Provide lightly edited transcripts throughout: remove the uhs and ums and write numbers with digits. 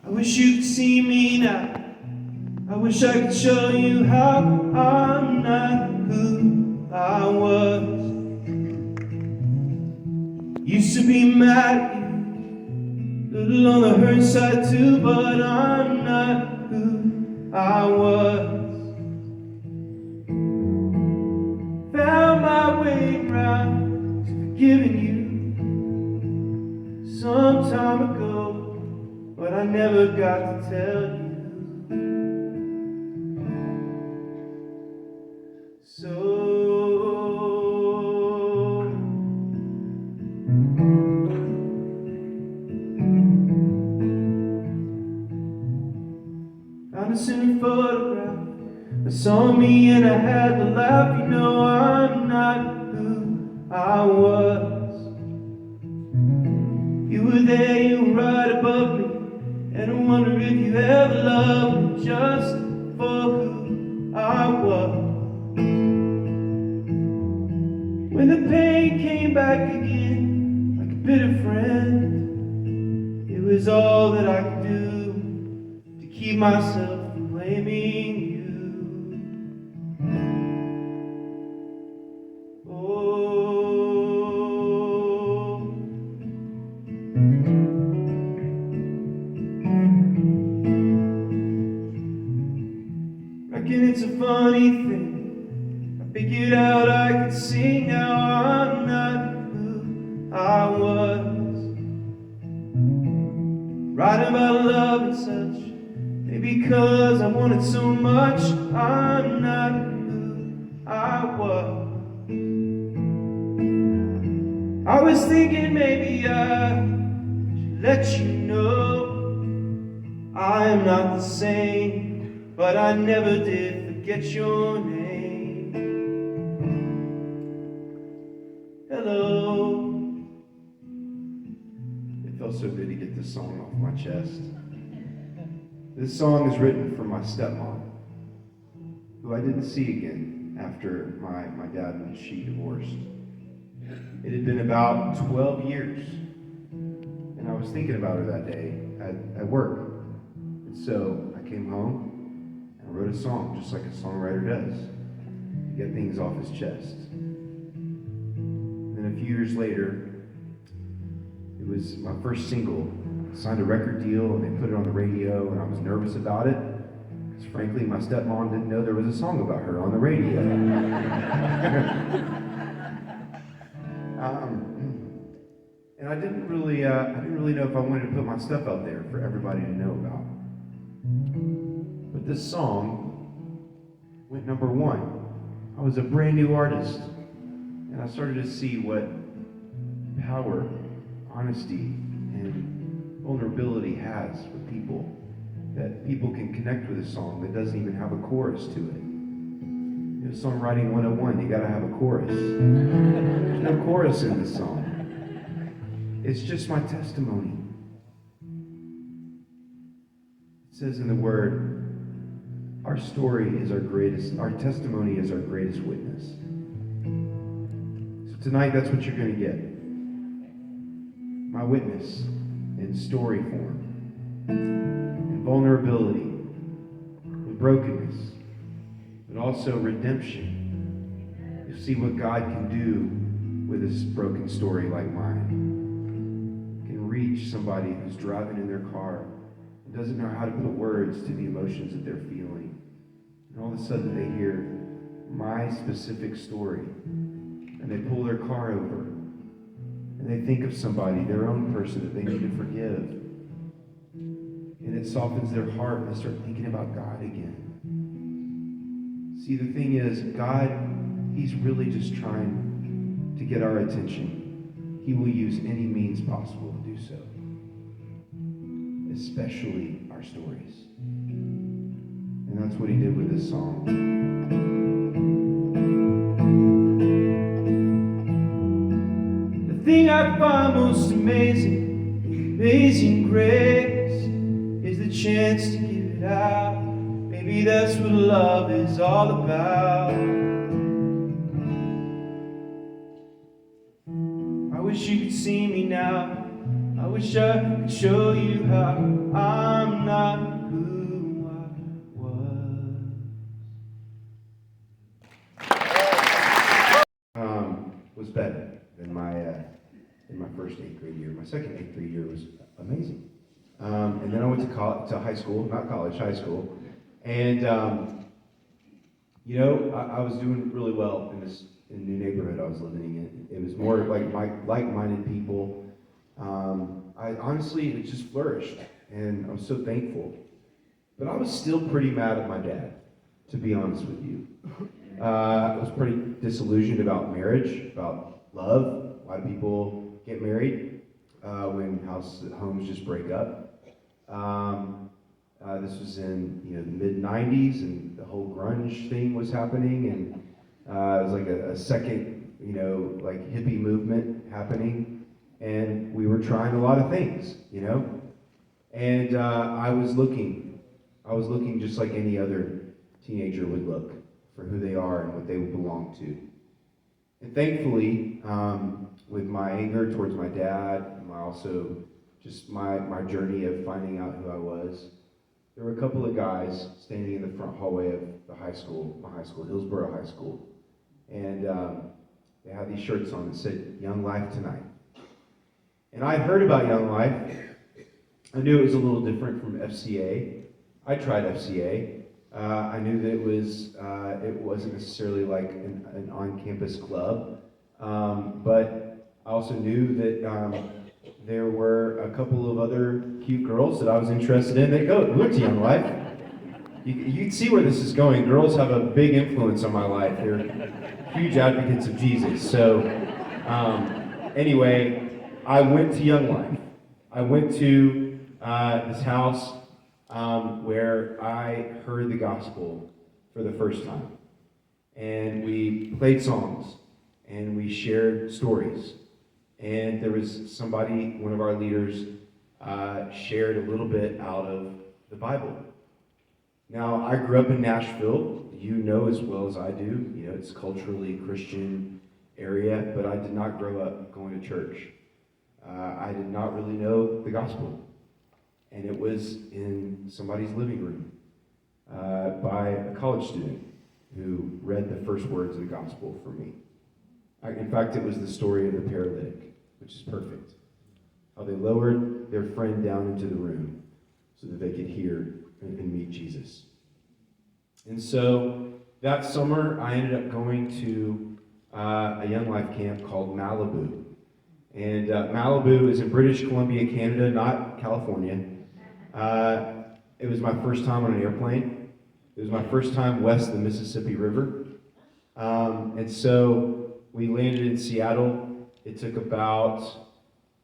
I wish you could see me now. I wish I could show you how I'm not who I was. Used to be mad at you, little on the hurt side too, but I'm not who I was. Found my way around to forgiving you some time ago, but I never got to tell you. So found a silly photograph that saw me and I had to laugh. You know I'm not who I was. You were there, you were right above me, and I wonder if you ever loved me just for who I was. When the pain came back again, like a bitter friend, it was all that I could do to keep myself from blaming you. Oh, reckon it's a funny thing. Figured out I could sing, now I'm not who I was. Writing about love and such, maybe because I wanted so much, I'm not who I was. I was thinking maybe I should let you know I am not the same, but I never did forget your name. Hello. It felt so good to get this song off my chest. This song is written for my stepmom, who I didn't see again after my dad and she divorced. It had been about 12 years, and I was thinking about her that day at work. And so I came home and I wrote a song, just like a songwriter does, to get things off his chest. And a few years later, it was my first single. I signed a record deal and they put it on the radio, and I was nervous about it because frankly my stepmom didn't know there was a song about her on the radio. And I didn't really know if I wanted to put my stuff out there for everybody to know about. But this song went number one. I was a brand new artist. And I started to see what power, honesty, and vulnerability has with people. That people can connect with a song that doesn't even have a chorus to it. You know, songwriting 101, you gotta have a chorus. There's no chorus in this song. It's just my testimony. It says in the Word, our story is our testimony is our greatest witness. Tonight, that's what you're going to get. My witness in story form, in vulnerability, in brokenness, but also redemption. You'll see what God can do with this broken story like mine. It can reach somebody who's driving in their car and doesn't know how to put words to the emotions that they're feeling. And all of a sudden they hear my specific story. And they pull their car over, and they think of somebody, their own person that they need to forgive. And it softens their heart, and they start thinking about God again. See, the thing is, God, He's really just trying to get our attention. He will use any means possible to do so, especially our stories. And that's what He did with this song. The thing I find most amazing grace is the chance to give it out. Maybe that's what love is all about. I wish you could see me now. I wish I could show you how I'm who I was better than my in my first 8th grade year. My second 8th grade year was amazing. And then I went to high school, not college, high school, and I was doing really well in the new neighborhood I was living in. It was more like like-minded people. It just flourished, and I was so thankful. But I was still pretty mad at my dad, to be honest with you. I was pretty disillusioned about marriage, about love. Why do people get married when homes just break up? This was in the mid '90s, and the whole grunge thing was happening, and it was like a second like hippie movement happening, and we were trying a lot of things, and I was looking just like any other teenager would look for who they are and what they would belong to. And thankfully, with my anger towards my dad, and also just my journey of finding out who I was, there were a couple of guys standing in the front hallway of my high school, Hillsborough High School, and they had these shirts on that said, "Young Life Tonight." And I'd heard about Young Life. I knew it was a little different from FCA. I tried FCA. I knew that it wasn't necessarily like an on-campus club, but I also knew that there were a couple of other cute girls that I was interested in that went to Young Life. You can see where this is going. Girls have a big influence on my life. They're huge advocates of Jesus. So anyway, I went to Young Life. I went to this house where I heard the gospel for the first time. And we played songs, and we shared stories. And there was one of our leaders, shared a little bit out of the Bible. Now, I grew up in Nashville. You know as well as I do. It's culturally Christian area, but I did not grow up going to church. I did not really know the gospel. And it was in somebody's living room by a college student who read the first words of the gospel for me. In fact, it was the story of the paralytic, which is perfect. How they lowered their friend down into the room so that they could hear and meet Jesus. And so that summer, I ended up going to a Young Life camp called Malibu. And Malibu is in British Columbia, Canada, not California. It was my first time on an airplane. It was my first time west of the Mississippi River. And so we landed in Seattle. It took about,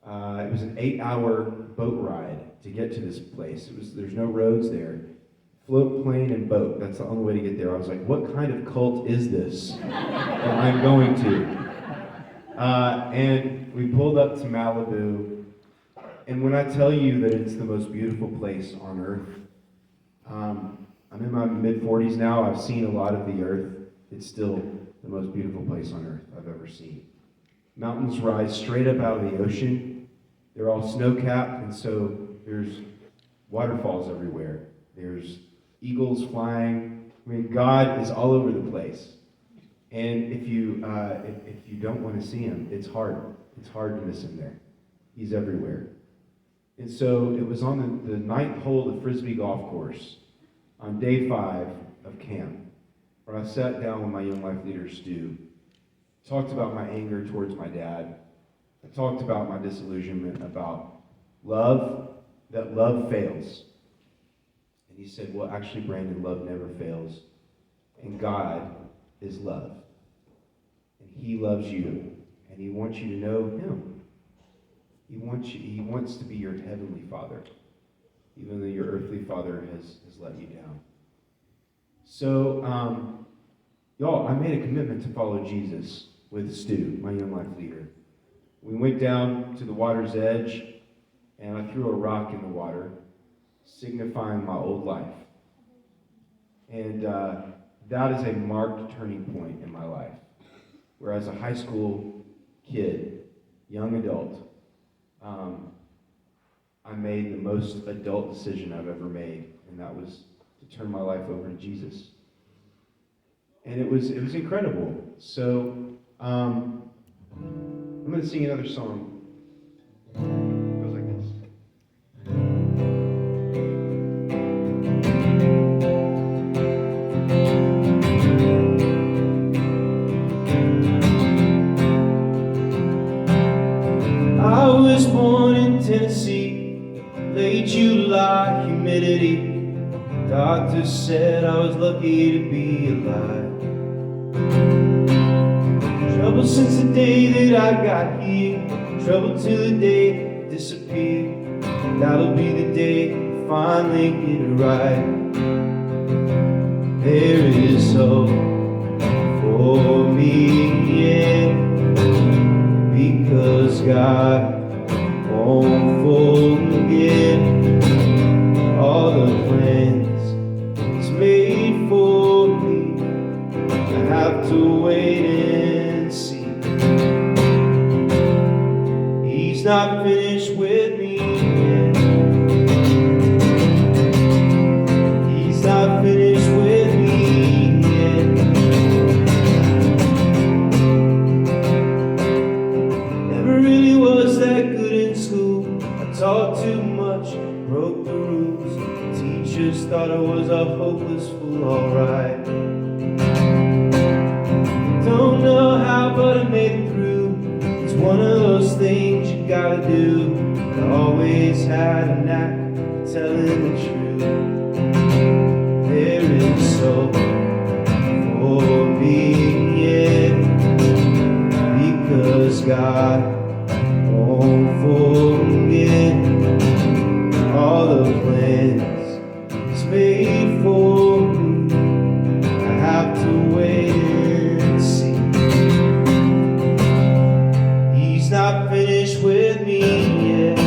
it was an 8-hour boat ride to get to this place. There's no roads there. Float, plane, and boat. That's the only way to get there. I was like, what kind of cult is this that I'm going to? And we pulled up to Malibu. And when I tell you that it's the most beautiful place on earth, I'm in my mid-40s now. I've seen a lot of the earth. It's still the most beautiful place on earth I've ever seen. Mountains rise straight up out of the ocean. They're all snow-capped, and so there's waterfalls everywhere. There's eagles flying. I mean, God is all over the place. And if you don't want to see him, it's hard. It's hard to miss him there. He's everywhere. And so it was on the 9th hole of the Frisbee golf course on day 5 of camp, where I sat down with my Young Life leader, Stu, talked about my anger towards my dad. I talked about my disillusionment about love, that love fails. And he said, well, actually, Brandon, love never fails. And God is love. And he loves you. And he wants you to know him. He wants to be your heavenly father, even though your earthly father has let you down. So, y'all, I made a commitment to follow Jesus with Stu, my Young Life leader. We went down to the water's edge, and I threw a rock in the water, signifying my old life. And that is a marked turning point in my life, where as a high school kid, young adult, I made the most adult decision I've ever made and that was to turn my life over to Jesus. And it was incredible. So I'm going to sing another song. It goes like this. I was born in Tennessee, late July, humidity. Doctor said I was lucky to be alive. Trouble since the day that I got here, trouble till the day it disappeared. That'll be the day I finally get it right. There is hope for me, yeah, because God won't forget all the plans He's made for me. I have to wait and see. He's not finished with me yet. He's not finished with me yet. Never really was that good in school. I talked too much, broke the rules. Teachers thought I was a hopeless fool, alright. Don't know how, but I made it through. It's one of those things you gotta do. I always had a knack for telling the truth. There is hope for me, yeah, because God won't forget all the plans He's made for me. I have to wait and see. He's not finished with me yet.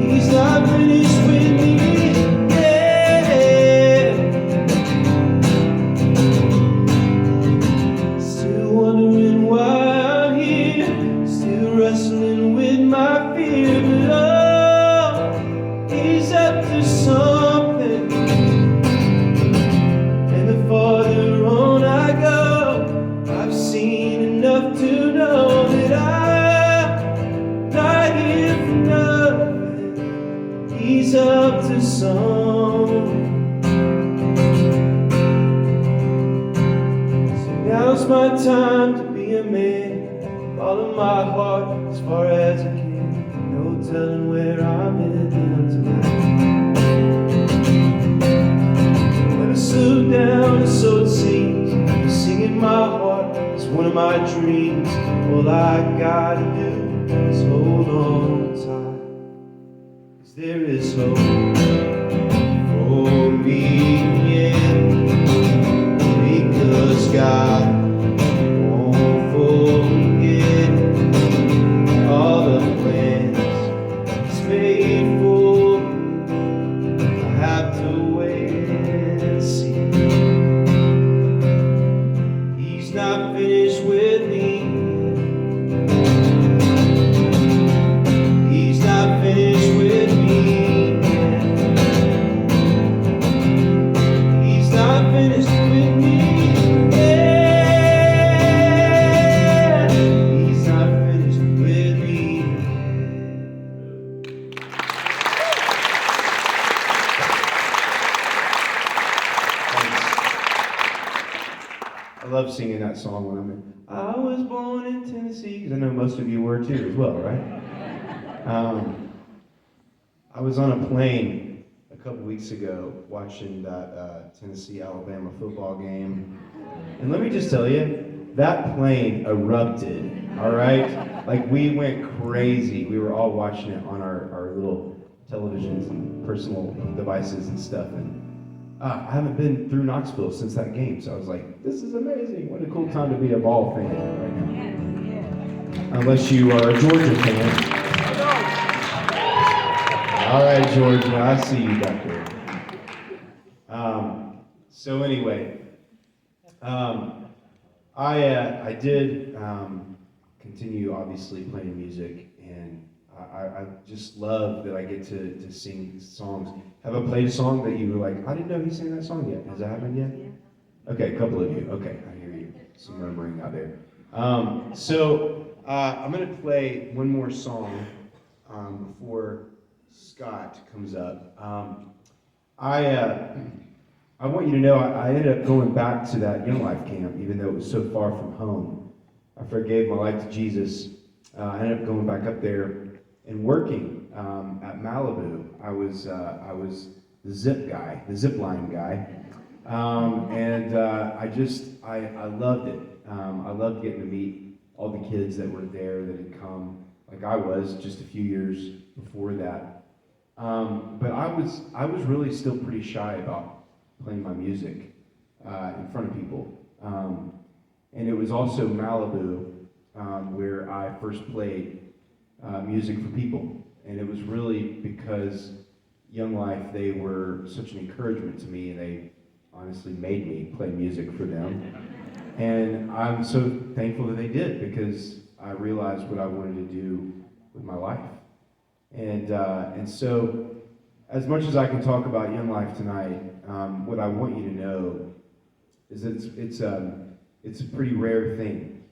He's not finished with me yet. Still wondering why I'm here, still wrestling with my fear, but oh, He's up to something. And the farther on I go, I've seen enough to know that I'm not here for nothing. He's up to something. So now's my time to be a man. Follow my heart as far as I can. No telling where I'm heading tonight. Never slow down, and so it seems. Singing my heart is one of my dreams. All I gotta do is hold on tight, 'cause there is hope for me, yeah, because God won't forget all the plans He's made for me. I have to wait and see. He's not finished with me yet. He's not finished with me yet. He's not finished with me yet. He's not finished with me yet. I love singing that song when I'm in. I was born in Tennessee, because I know most of you were too as well, right? I was on a plane a couple weeks ago watching that Tennessee-Alabama football game. And let me just tell you, that plane erupted, all right? Like, we went crazy. We were all watching it on our little televisions and personal devices and stuff. And I haven't been through Knoxville since that game, so I was like, this is amazing. What a cool time to be a ball fan right now. Unless you are a Georgia fan. All right, Georgia, I see you back there. So anyway, I did continue, obviously, playing music, and I just love that I get to sing songs. Have I played a song that you were like, I didn't know he sang that song yet? Has that happened yet? Yeah. Okay, a couple of you. Okay, I hear you. Some murmuring out there. I'm going to play one more song before Scott comes up. I want you to know I ended up going back to that YoungLife camp, even though it was so far from home. After I gave my life to Jesus, I ended up going back up there and working at Malibu. I was the zip line guy, and I loved it. I loved getting to meet all the kids that were there that had come, like I was just a few years before that. But I was really still pretty shy about playing my music in front of people. And it was also Malibu where I first played music for people. And it was really because YoungLife, they were such an encouragement to me, and they honestly made me play music for them. And I'm so thankful that they did, because I realized what I wanted to do with my life. And so, as much as I can talk about YoungLife tonight, what I want you to know is that it's a pretty rare thing.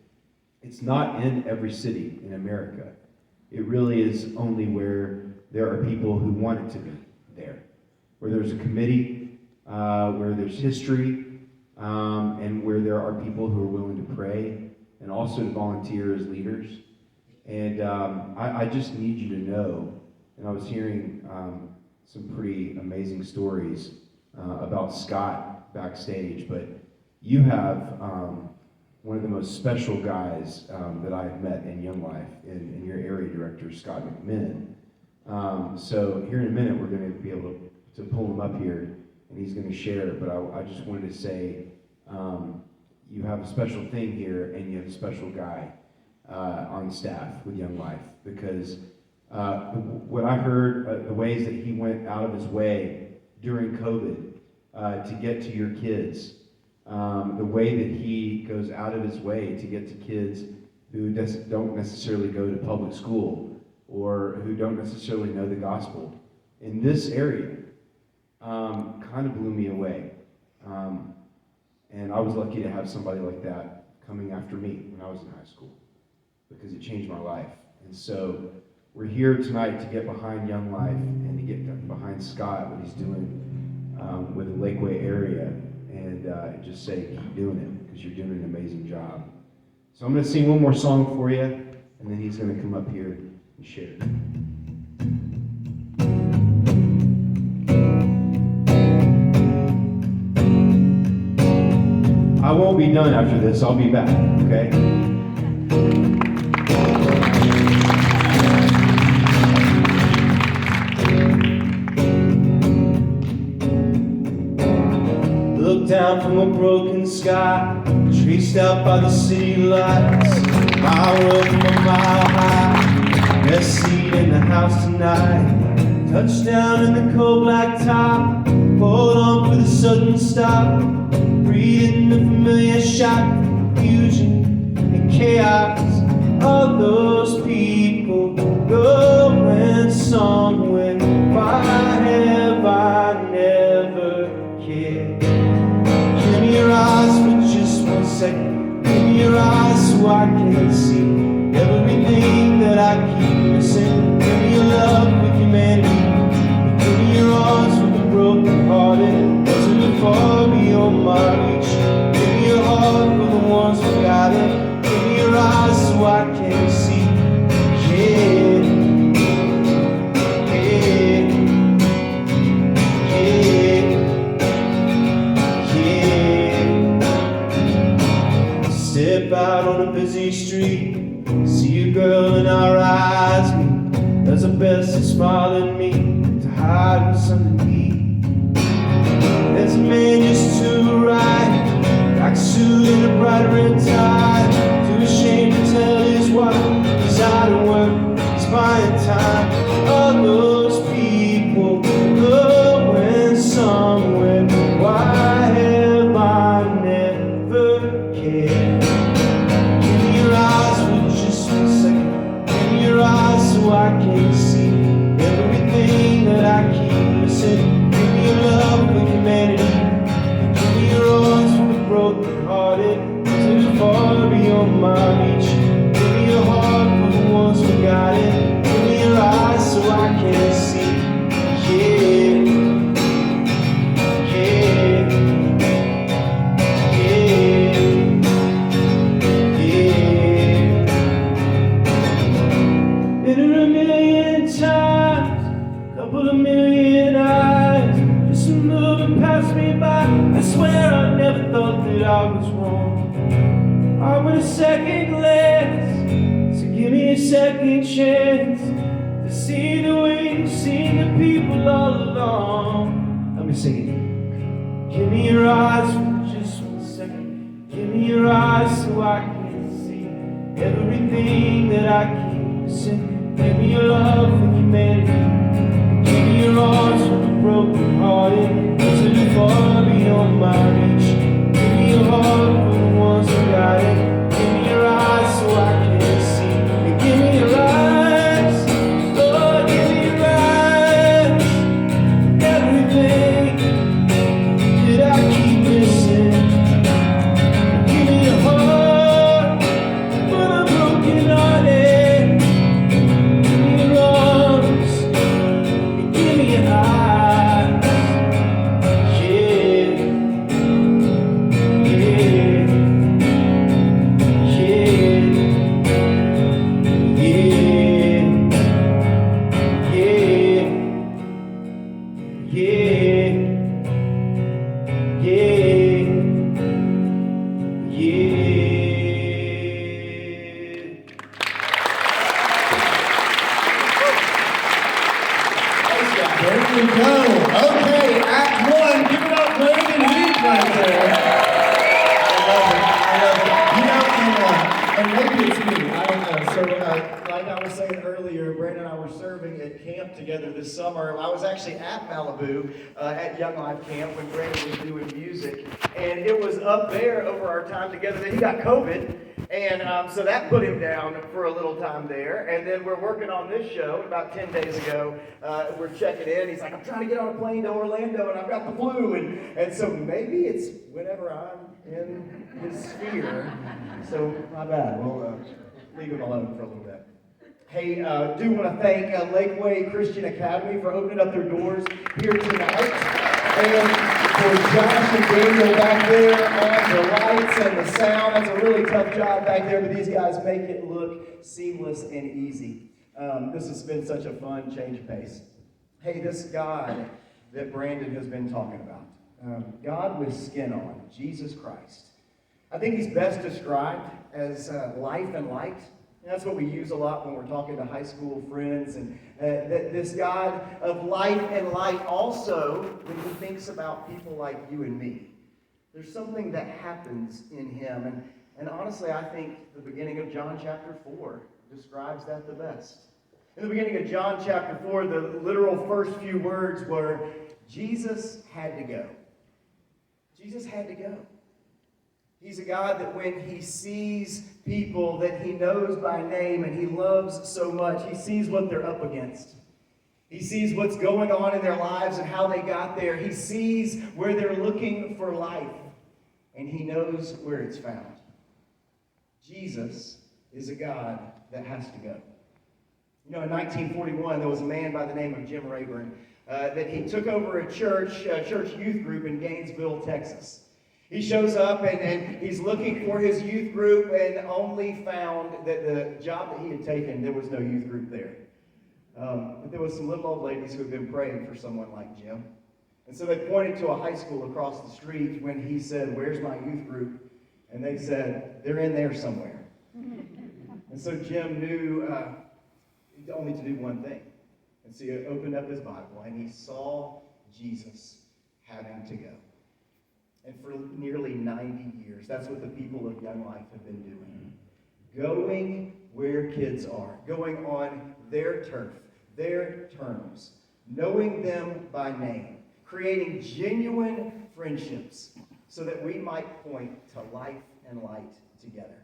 It's not in every city in America. It really is only where there are people who want it to be there, where there's a committee, where there's history, and where there are people who are willing to pray and also to volunteer as leaders. And I just need you to know, and I was hearing some pretty amazing stories about Scott backstage, but you have one of the most special guys that I've met in YoungLife, in your area director, Scott McMinn. So here in a minute, we're going to be able to pull him up here, and he's going to share, but I just wanted to say, you have a special thing here, and you have a special guy on staff with YoungLife, because what I heard, the ways that he went out of his way during COVID to get to your kids, the way that he goes out of his way to get to kids who don't necessarily go to public school or who don't necessarily know the gospel in this area, kind of blew me away. And I was lucky to have somebody like that coming after me when I was in high school, because it changed my life. And so we're here tonight to get behind YoungLife and to get behind Scott, what he's doing with the Lakeway area, and just say, keep doing it, because you're doing an amazing job. So I'm going to sing one more song for you, and then he's going to come up here and share. I won't be done after this. I'll be back, okay? Look down from a broken sky, traced out by the city lights. My world from a mile high, best seat in the house tonight. Touchdown in the cold black top, hold on for the sudden stop. Breathing the familiar shock, confusion and chaos of those people going somewhere. Why have I never cared? Give me your eyes for just 1 second. Give me your eyes so I can see everything that I keep missing. Give me your love with humanity. Give me your arms with the broken hearted. Wasn't it far beyond my reach? Give me your heart for the ones who got it. Give me your eyes so I can see. Yeah, yeah, yeah. Step out on a busy street, see a girl in our eyes meet. Does her best to smile at me, to hide what's underneath. There's a man just to the right, black suit and a bright red tie, too ashamed to tell his wife he's out of work, he's buying time. All those people going somewhere, why have I never cared? Give me your eyes for just 1 second, give me your eyes so I can full of million eyes, just moving past me by. I swear I never thought that I was wrong. I want a second glance, so give me a second chance to see the way you've seen the people all along. Let me sing it. Give me your eyes for just 1 second. Give me your eyes so I can see everything that I keep missing. Give me your love for humanity. Give me your arms for the broken hearted, so far beyond my reach. Give me your heart for the ones who got it. Give me your eyes so I can see. And give me your eyes, Lord, give me your eyes. Everything that I keep missing. Give me your heart for the broken hearted. Give me your arms and give me your eyes. Yeah, yeah, yeah, yeah, yeah, yeah, yeah. There we go. Okay, Act 1. Give it up, Brandon Heath right there. I love it. And maybe it's me. I don't know. So, like I was saying earlier, Brandon and I were serving at camp together this summer. I was actually at Malibu at YoungLife camp when Brandon was doing music. And it was up there over our time together that he got COVID. And so that put him down for a little time there. And then we're working on this show about 10 days ago. We're checking in. He's like, I'm trying to get on a plane to Orlando and I've got the flu. And so maybe it's whenever I'm in his sphere. So my bad. We'll leave him alone for a little bit. Hey, do want to thank Lakeway Christian Academy for opening up their doors here tonight. And for Josh and Daniel back there on the lights and the sound. That's a really tough job back there, but these guys make it look seamless and easy. This has been such a fun change of pace. Hey, this God that Brandon has been talking about, God with skin on, Jesus Christ. I think he's best described as life and light. And that's what we use a lot when we're talking to high school friends. And that this God of life and light also, when he thinks about people like you and me, there's something that happens in him. And honestly, I think the beginning of John chapter 4 describes that the best. In the beginning of John chapter 4, the literal first few words were, Jesus had to go. Jesus had to go. He's a God that when he sees people that he knows by name and he loves so much, he sees what they're up against. He sees what's going on in their lives and how they got there. He sees where they're looking for life, and he knows where it's found. Jesus is a God that has to go. You know, in 1941, there was a man by the name of Jim Rayburn that he took over a church youth group in Gainesville, Texas. He shows up and he's looking for his youth group and only found that the job that he had taken, there was no youth group there. But there was some little old ladies who had been praying for someone like Jim. And so they pointed to a high school across the street when he said, "Where's my youth group?" And they said, "They're in there somewhere." And so Jim knew only to do one thing. And so he opened up his Bible and he saw Jesus having to go. And for nearly 90 years, that's what the people of YoungLife have been doing. Going where kids are, going on their turf, their terms, knowing them by name, creating genuine friendships so that we might point to life and light together.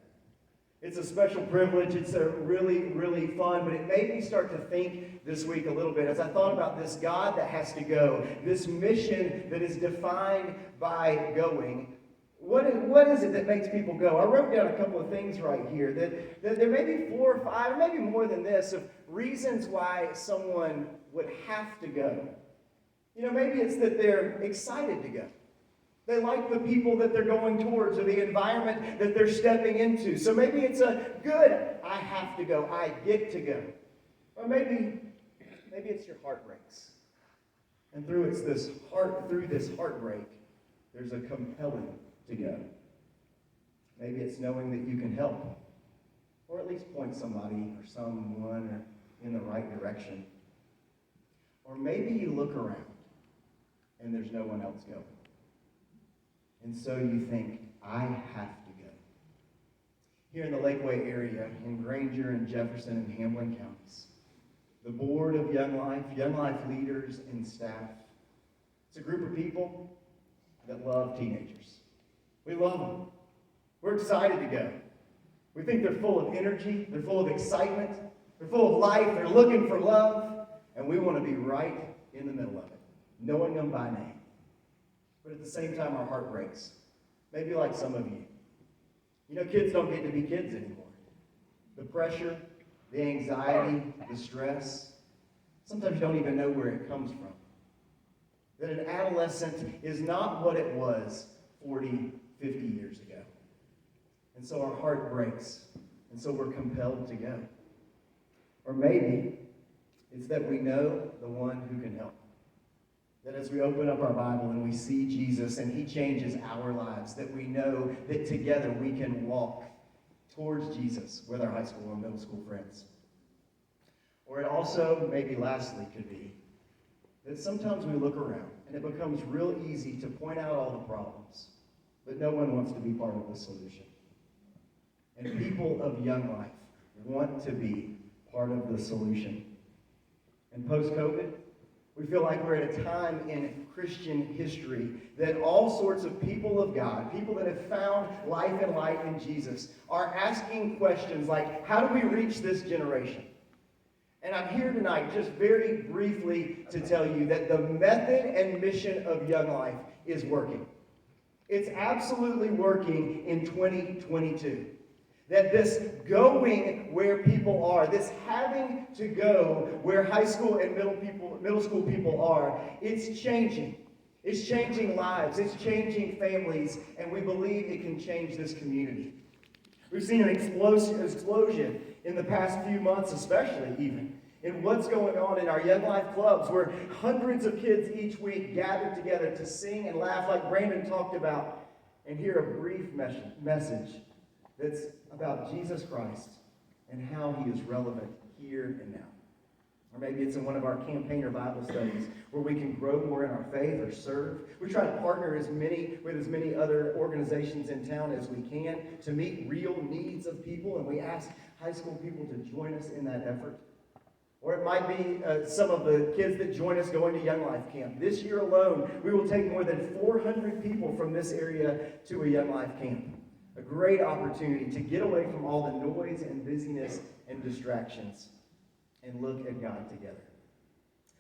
It's a special privilege. It's a really, really fun, but it made me start to think this week a little bit as I thought about this God that has to go, this mission that is defined by going. What is it that makes people go? I wrote down a couple of things right here, that there may be 4 or 5, or maybe more than this, of reasons why someone would have to go. You know, maybe it's that they're excited to go. They like the people that they're going towards or the environment that they're stepping into. So maybe it's a good, I have to go, I get to go. Or maybe it's your heart breaks. And through this heartbreak, there's a compelling to go. Maybe it's knowing that you can help, or at least point somebody or someone in the right direction. Or maybe you look around and there's no one else going. And so you think, I have to go. Here in the Lakeway area, in Granger and Jefferson and Hamlin counties, the board of Young Life leaders and staff, it's a group of people that love teenagers. We love them. We're excited to go. We think they're full of energy, they're full of excitement, they're full of life, they're looking for love, and we want to be right in the middle of it, knowing them by name. But at the same time, our heart breaks. Maybe like some of you. You know, kids don't get to be kids anymore. The pressure, the anxiety, the stress, sometimes you don't even know where it comes from. That an adolescent is not what it was 40, 50 years ago. And so our heart breaks, and so we're compelled to go. Or maybe it's that we know the one who can help. That as we open up our Bible and we see Jesus and he changes our lives, that we know that together we can walk towards Jesus with our high school and middle school friends. Or it also, maybe lastly, could be that sometimes we look around and it becomes real easy to point out all the problems, but no one wants to be part of the solution. And people of Young Life want to be part of the solution. And post-COVID, we feel like we're at a time in Christian history that all sorts of people of God, people that have found life and light in Jesus, are asking questions like, how do we reach this generation? And I'm here tonight just very briefly to tell you that the method and mission of Young Life is working. It's absolutely working in 2022. That this going where people are, this having to go where high school and middle school people are, it's changing. It's changing lives. It's changing families. And we believe it can change this community. We've seen an explosion in the past few months, especially even, in what's going on in our Young Life clubs, where hundreds of kids each week gather together to sing and laugh like Brandon talked about, and hear a brief message that's about Jesus Christ and how he is relevant here and now. Or maybe it's in one of our campaigner Bible studies where we can grow more in our faith or serve. We try to partner with as many other organizations in town as we can to meet real needs of people, and we ask high school people to join us in that effort. Or it might be some of the kids that join us going to Young Life Camp. This year alone, we will take more than 400 people from this area to a Young Life Camp. A great opportunity to get away from all the noise and busyness and distractions and look at God together.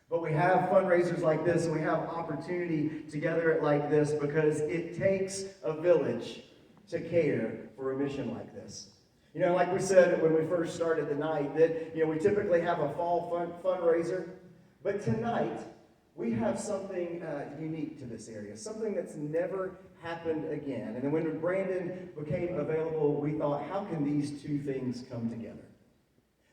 But we have fundraisers like this, and we have opportunity together like this because it takes a village to care for a mission like this. You know, like we said when we first started the night, that we typically have a fall fundraiser, but tonight we have something unique to this area, something that's never happened again. And then when Brandon became available, we thought, how can these two things come together?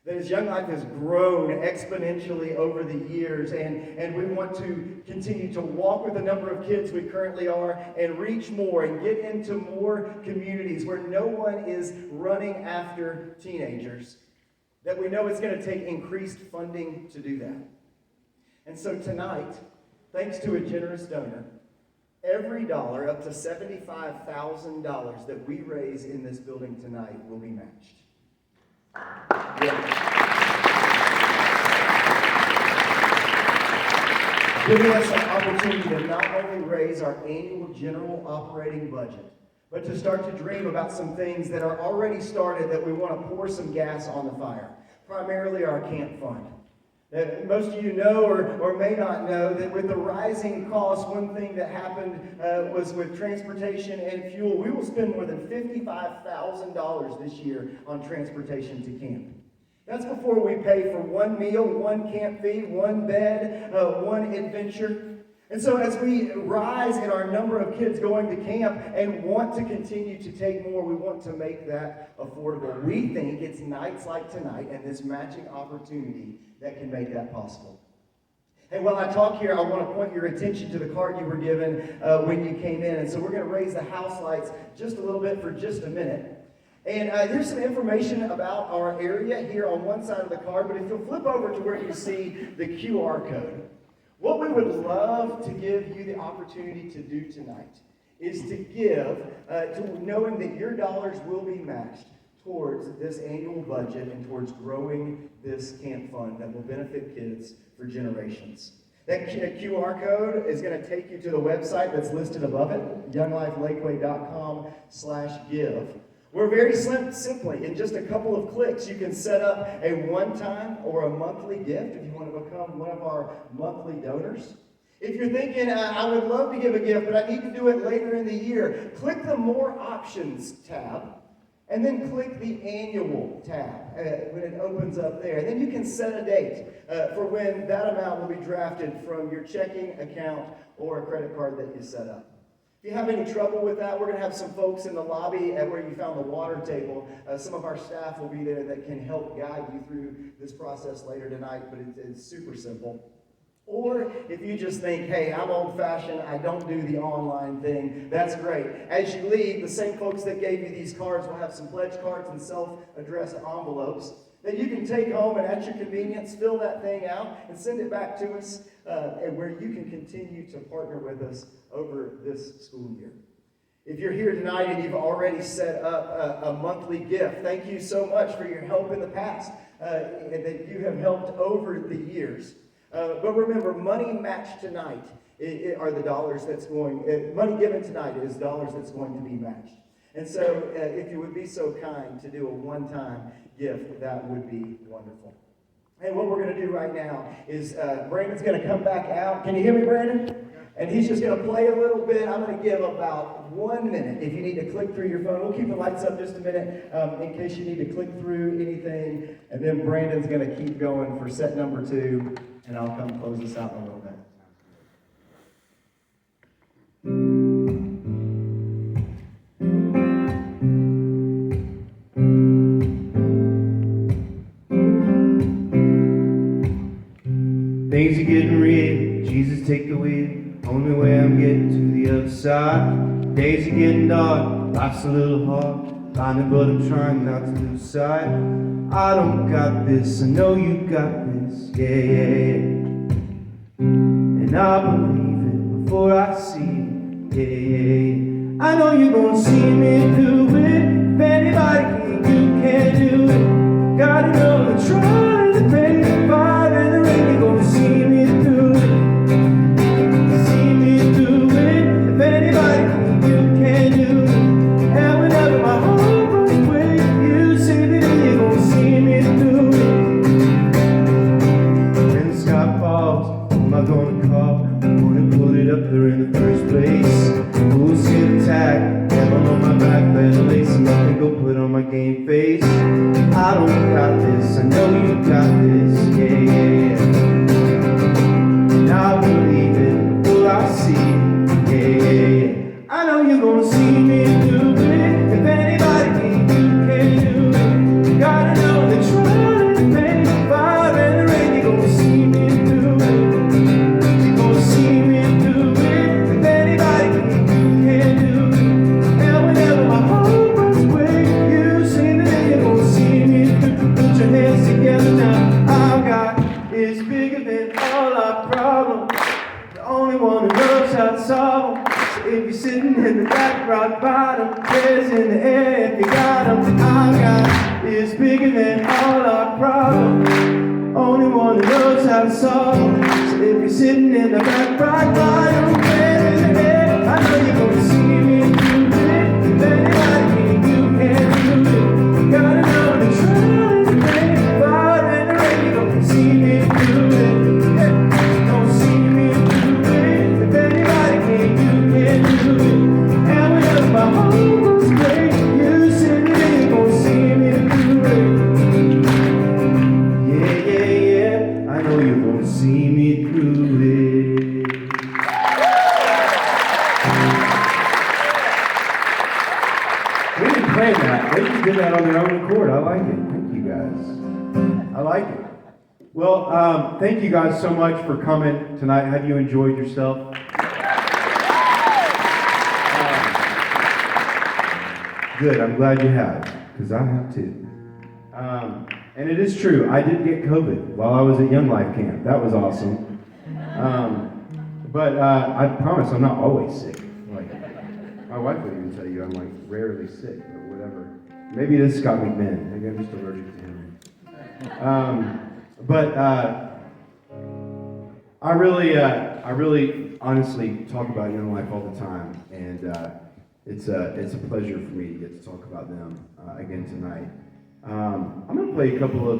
That as Young Life has grown exponentially over the years, and we want to continue to walk with the number of kids we currently are and reach more and get into more communities where no one is running after teenagers, that we know it's going to take increased funding to do that. And so tonight, thanks to a generous donor, every dollar up to $75,000 that we raise in this building tonight will be matched. Yeah. Giving us an opportunity to not only raise our annual general operating budget, but to start to dream about some things that are already started that we want to pour some gas on the fire. Primarily our camp fund. That most of you know or may not know that with the rising costs, one thing that happened was with transportation and fuel. We will spend more than $55,000 this year on transportation to camp. That's before we pay for one meal, one camp fee, one bed, one adventure. And so as we rise in our number of kids going to camp and want to continue to take more, we want to make that affordable. We think it's nights like tonight and this matching opportunity that can make that possible. Hey, while I talk here, I want to point your attention to the card you were given when you came in. And so we're going to raise the house lights just a little bit for just a minute. And here's some information about our area here on one side of the card. But if you'll flip over to where you see the QR code, what we would love to give you the opportunity to do tonight is to give, to knowing that your dollars will be matched towards this annual budget and towards growing this camp fund that will benefit kids for generations. That QR code is going to take you to the website that's listed above it, YoungLifeLakeway.com/give. Where very simply, in just a couple of clicks, you can set up a one-time or a monthly gift if you want to become one of our monthly donors. If you're thinking, I would love to give a gift, but I need to do it later in the year, click the More Options tab, and then click the Annual tab when it opens up there. And then you can set a date for when that amount will be drafted from your checking account or a credit card that you set up. If you have any trouble with that, we're going to have some folks in the lobby at where you found the water table. Some of our staff will be there that can help guide you through this process later tonight, but it's super simple. Or if you just think, hey, I'm old-fashioned, I don't do the online thing, that's great. As you leave, the same folks that gave you these cards will have some pledge cards and self-addressed envelopes that you can take home and at your convenience, fill that thing out and send it back to us, and where you can continue to partner with us over this school year. If you're here tonight and you've already set up a monthly gift, thank you so much for your help in the past and that you have helped over the years. But remember, money matched tonight are the dollars that's going, money given tonight is dollars that's going to be matched. And so if you would be so kind to do a one-time gift, that would be wonderful. And what we're going to do right now is Brandon's going to come back out. Can you hear me, Brandon? And he's just going to play a little bit. I'm going to give about 1 minute if you need to click through your phone. We'll keep the lights up just a minute in case you need to click through anything. And then Brandon's going to keep going for set number 2, and I'll come close this out in a little bit. Things are getting real, Jesus take the wheel. Only way I'm getting to the other side. Days are getting dark, life's a little hard. Blinded, but I'm trying not to lose sight. I don't got this, I know you got this, yeah, yeah, yeah. And I believe it before I see it, yeah, yeah, yeah. I know you're gonna see me do it. If anybody can, you can do it. Gotta know the trying to pay the fire and the rain. You're gonna see me do it. See me do it. If anybody can, you can do it. And whenever my heart runs away, you say that you're gonna see me do it. When the sky falls, who am I gonna call? I'm gonna put it up there in the first place. Who's get attacked? Devil on my back, better lace him up and go put on my game face. I don't got this, I know you got this, yeah, yeah, yeah. And I believe it before I see it, yeah, yeah, yeah. I know you're gonna see me do it. If anybody can, you can do it. You gotta know that trying to make the fire and the rain. You're gonna see me do it. You're gonna see me do it. If anybody can, you can do it. And whenever my heart runs away, you say that you're gonna see me do it. Put your hands together now. Our God is bigger than all our problems. The only one who knows how to solve them. So if you're sitting in the back, rock bottom, prayers in the air if you got them. Our God is bigger than all our problems. Only one who knows how to solve them. So if you're sitting in the back, rock bottom, prayers in the air, I know you're gonna see me do it. If anybody can, you can do it. You gotta know the trying to make the fire and the rain. You're gonna see me do it. Yeah. You're gonna see me do it. If anybody can, you can do it. And whenever my heart goes away, you say that you're gonna see me do it. Yeah, yeah, yeah. I know you're gonna see me through it. They didn't plan that. They just did that on their own accord. I like it. Thank you guys. I like it. Well, thank you guys so much for coming tonight. Have you enjoyed yourself? Good, I'm glad you have, because I have too. And it is true, I did get COVID while I was at YoungLife camp. That was awesome. But I promise I'm not always sick. Like, my wife would even tell you I'm like rarely sick or whatever. Maybe it is Scott McMahon. Maybe I'm just allergic to him. But I really honestly talk about YoungLife all the time, and it's a pleasure for me to get to talk about them again tonight. I'm gonna play a couple of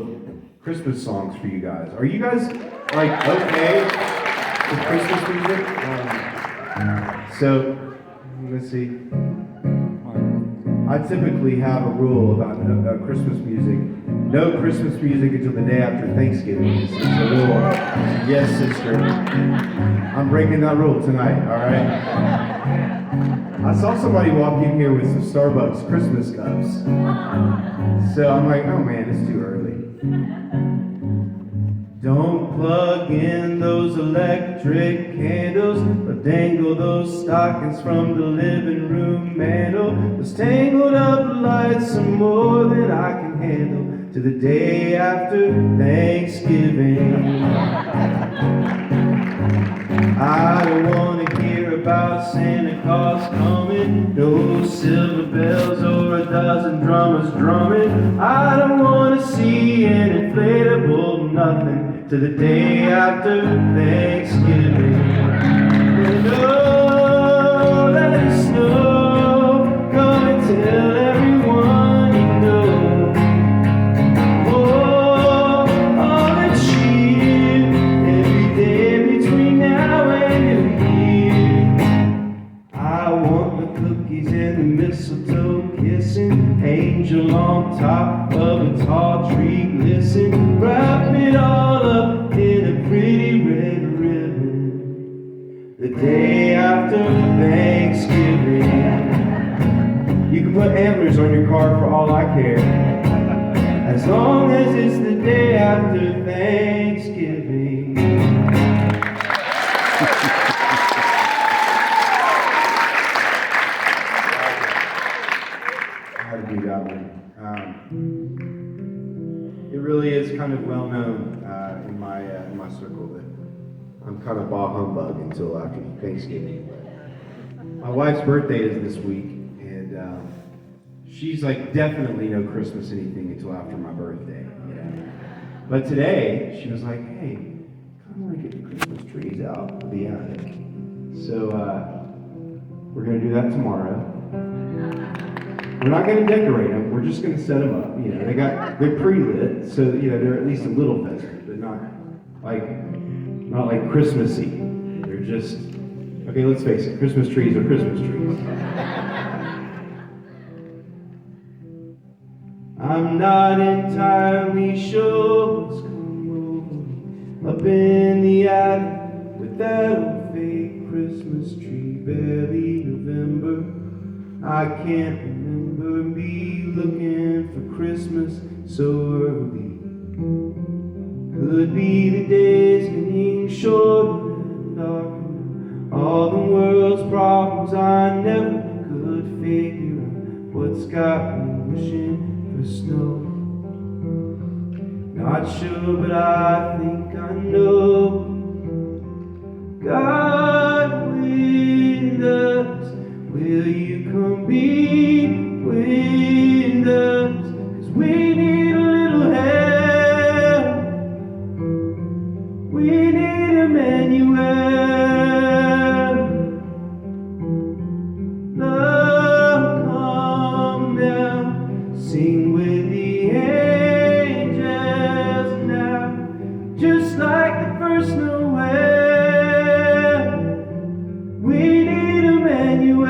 Christmas songs for you guys. Are you guys like okay with Christmas music? So let's see. I typically have a rule about Christmas music. No Christmas music until the day after Thanksgiving. It's a rule. Yes, sister. I'm breaking that rule tonight, all right? I saw somebody walk in here with some Starbucks Christmas cups. So I'm like, oh man, it's too early. Don't plug in those electric candles, or dangle those stockings from the living room mantle. Those tangled up lights are more than I can handle to the day after Thanksgiving. I don't want to hear about Santa Claus coming, no silver bells or a dozen drummers drumming. I don't want to see an inflatable nothing to the day after Thanksgiving. And oh, let it snow, come and tell everyone you know. Oh, all the cheer, every day between now and New Year. I want the cookies and the mistletoe kissing, angel on top of a tall tree glisten. Wrap it all up in a pretty red ribbon the day after Thanksgiving. You can put antlers on your car for all I care, as long as it's the day after Thanksgiving. I had to do that one. It really is kind of well known in my circle that I'm kind of bah humbug until after Thanksgiving. My wife's birthday is this week, and she's like definitely no Christmas anything until after my birthday. You know? But today she was like, "Hey, kind of want to get the Christmas trees out of the attic." So we're gonna do that tomorrow. We're not going to decorate them. We're just going to set them up. You know, they're pre-lit, so you know they're at least a little festive, but not like Christmassy. They're just okay. Let's face it, Christmas trees are Christmas trees. I'm not entirely sure what's going on up in the attic with that old fake Christmas tree. Barely November. I can't remember me looking for Christmas so early. Could be the days getting shorter and darker. All the world's problems I never could figure out. What's got me wishing for snow? Not sure, but I think I know. God with us, will you come be with us? 'Cause we need a little help. We need Emmanuel. Love, come down, sing with the angels now, just like the first Noel. We need Emmanuel.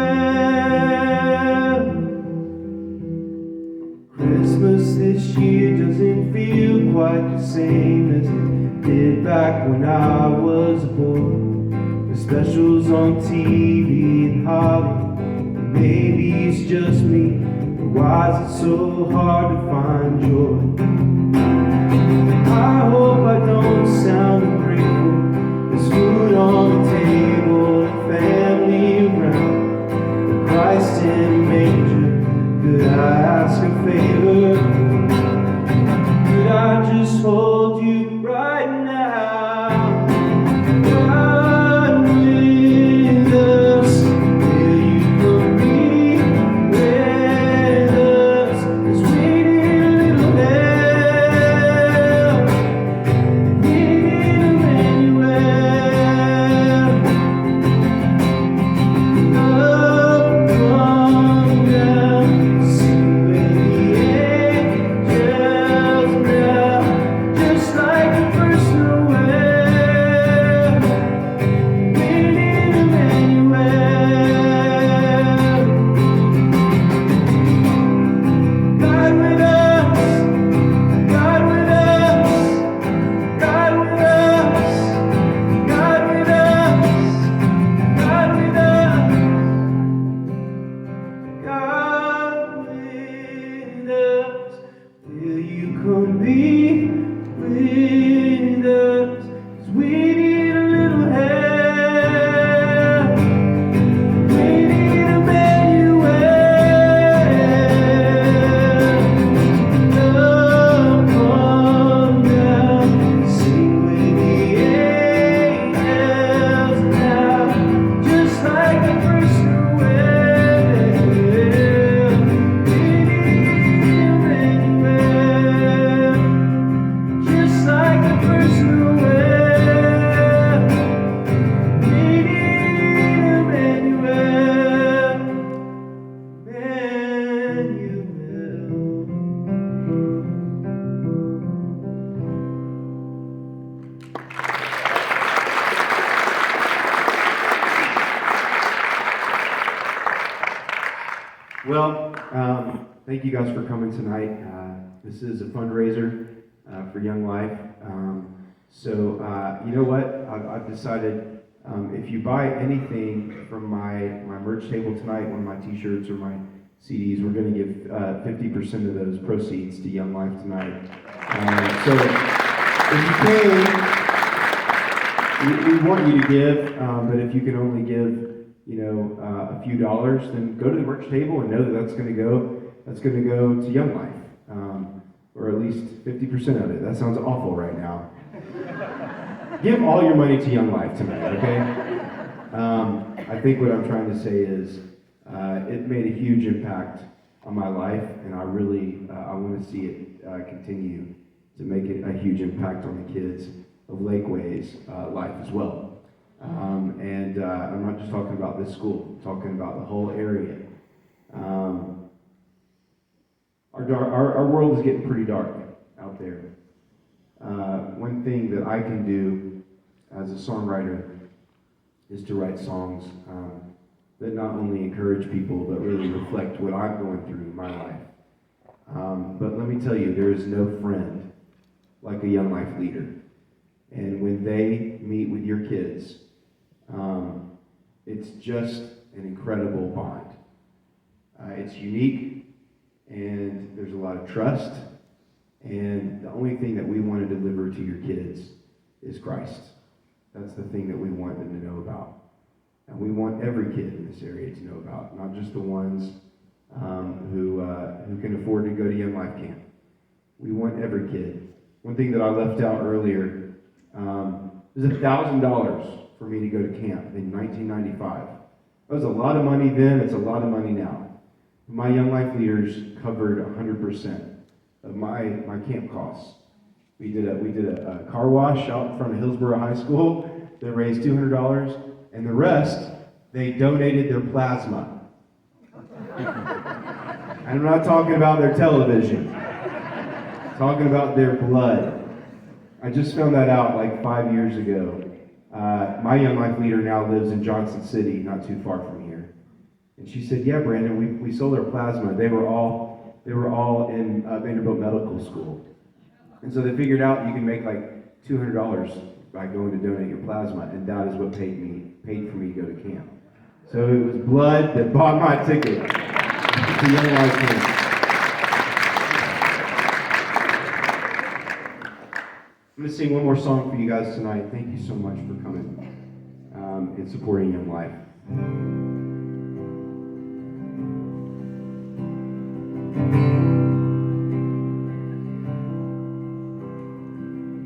Christmas this year doesn't feel quite the same as it did back when I was born. The specials on TV and Hollywood. Maybe it's just me, but why is it so hard to find joy? I hope I don't Well, thank you guys for coming tonight. This is a fundraiser for Young Life. So you know what? I've decided if you buy anything from my merch table tonight, one of my T-shirts or my CDs, we're going to give 50% of those proceeds to Young Life tonight. So if you can, we want you to give, but if you can only give, a few dollars, then go to the merch table and know that that's going to go to Young Life, or at least 50% of it. That sounds awful right now. Give all your money to Young Life tonight, okay? I think what I'm trying to say is it made a huge impact on my life, and I really I want to see it continue to make it a huge impact on the kids of Lakeway's life as well. And I'm not just talking about this school, I'm talking about the whole area. Our world is getting pretty dark out there. One thing that I can do as a songwriter is to write songs that not only encourage people, but really reflect what I'm going through in my life. But let me tell you, there is no friend like a Young Life leader. And when they meet with your kids, it's just an incredible bond. It's unique, and there's a lot of trust, and the only thing that we want to deliver to your kids is Christ. That's the thing that we want them to know about. And we want every kid in this area to know about, not just the ones who can afford to go to Young Life Camp. We want every kid. One thing that I left out earlier, it was $1,000 for me to go to camp in 1995. That was a lot of money then, it's a lot of money now. My Young Life leaders covered 100% of my camp costs. We did a car wash out in front of Hillsborough High School that raised $200, and the rest, they donated their plasma. And I'm not talking about their television. I'm talking about their blood. I just found that out like 5 years ago. My Young Life leader now lives in Johnson City, not too far from here. And she said, "Yeah, Brandon, we sold our plasma. They were all in Vanderbilt Medical School, and so they figured out you can make like $200 by going to donate your plasma, and that is what paid for me to go to camp. So it was blood that bought my ticket to Young Life Camp." I'm going to sing one more song for you guys tonight. Thank you so much for coming and supporting Young Life.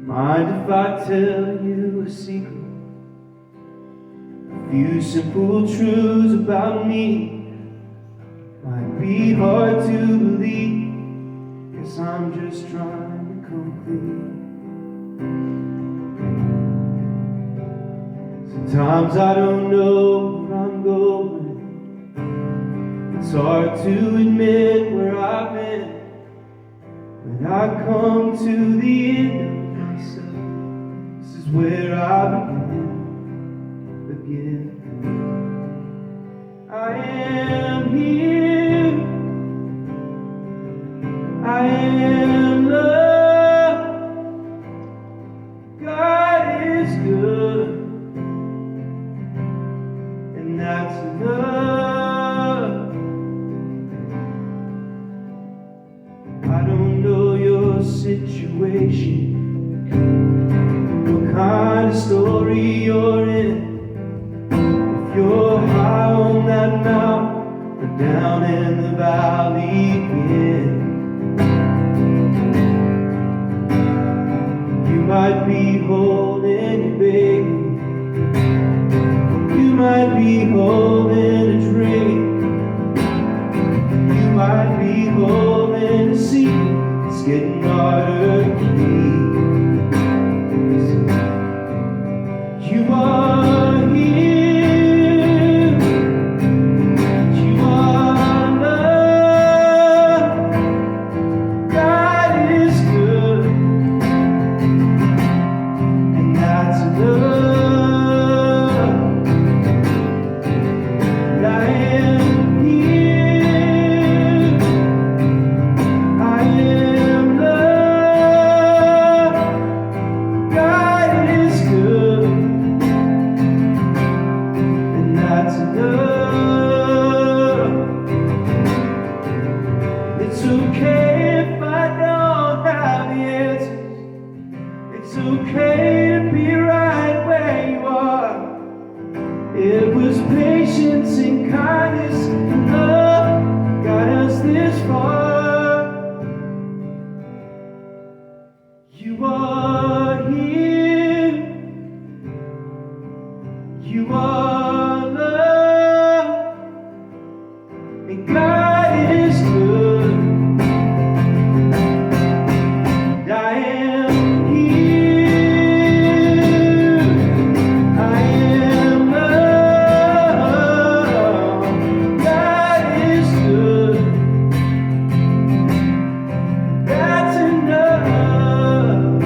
Mind if I tell you a secret? A few simple truths about me. Might be hard to believe. Guess I'm just trying to come clean. Sometimes I don't know where I'm going. It's hard to admit where I've been. When I come to the end of myself, this is where I begin. I am here. I am loved. God is good, and that's enough. I don't know your situation, what kind of story you're in. If you're high on that mountain or down in the valley again. You might be holding your baby, you might be holding a dream, you might be holding a secret that's getting harder to keep. You are here, you are loved. God is good, and that's enough. It was patience and kindness and love got us this far. You are here. You are love. And God is good. And I am here. I am love. God is good. That's enough.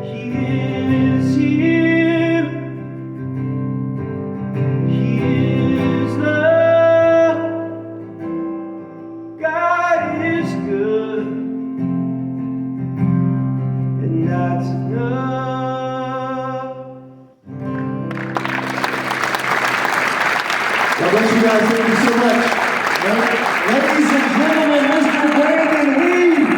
He is here. He is love. God is good. And that's enough. God bless you guys. Thank you so much. Ladies and gentlemen, Mr. Brandon Heath.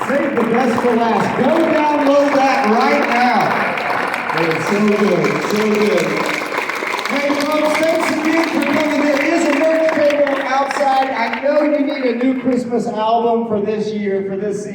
Save the best for last. Go download that right now. It's so good, so good. Hey folks, thanks again for coming. There is a merch table outside. I know you need a new Christmas album for this year, for this season.